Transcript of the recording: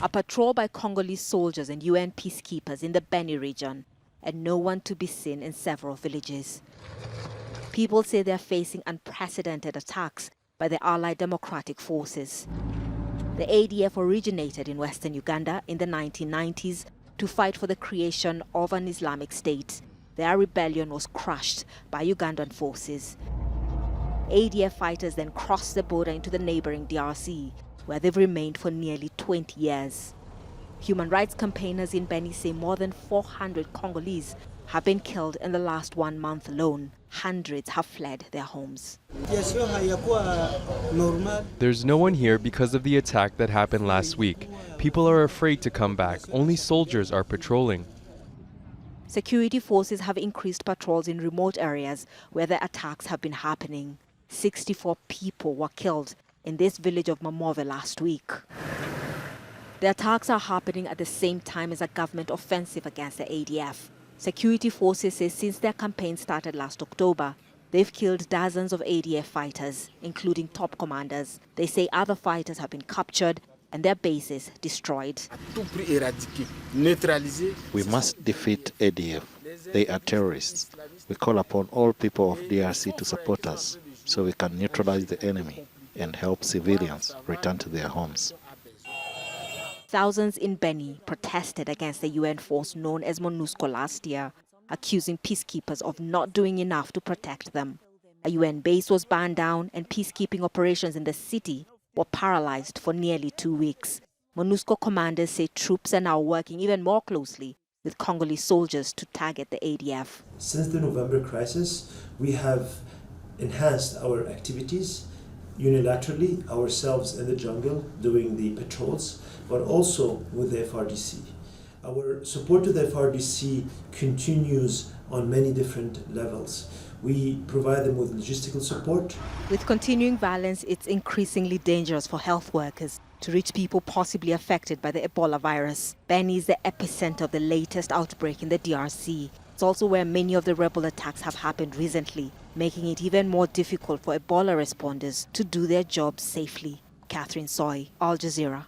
A patrol by Congolese soldiers and UN peacekeepers in the Beni region, and no one to be seen in several villages. People say they are facing unprecedented attacks by the allied democratic forces. The ADF originated in western Uganda in the 1990s to fight for the creation of an Islamic state. Their rebellion was crushed by Ugandan forces. ADF fighters then crossed the border into the neighboring DRC, where they've remained for nearly 20 years. Human rights campaigners in Beni say more than 400 Congolese have been killed in the last 1 month alone. Hundreds have fled their homes. There's no one here because of the attack that happened last week. People are afraid to come back. Only soldiers are patrolling. Security forces have increased patrols in remote areas where the attacks have been happening. 64 people were killed in this village of Mamove last week. The attacks are happening at the same time as a government offensive against the ADF. Security forces say since their campaign started last October, they've killed dozens of ADF fighters, including top commanders. They say other fighters have been captured and their bases destroyed. We must defeat ADF. They are terrorists. We call upon all people of DRC to support us so we can neutralize the enemy and help civilians return to their homes. Thousands in Beni protested against the UN force known as MONUSCO last year, accusing peacekeepers of not doing enough to protect them. A UN base was burned down and peacekeeping operations in the city were paralyzed for nearly 2 weeks. MONUSCO commanders say troops are now working even more closely with Congolese soldiers to target the ADF. Since the November crisis, we have enhanced our activities unilaterally, ourselves in the jungle doing the patrols, but also with the FRDC. Our support to the FRDC continues on many different levels. We provide them with logistical support. With continuing violence, it's increasingly dangerous for health workers to reach people possibly affected by the Ebola virus. Beni is the epicenter of the latest outbreak in the DRC. It's also where many of the rebel attacks have happened recently, making it even more difficult for Ebola responders to do their jobs safely. Catherine Soy, Al Jazeera.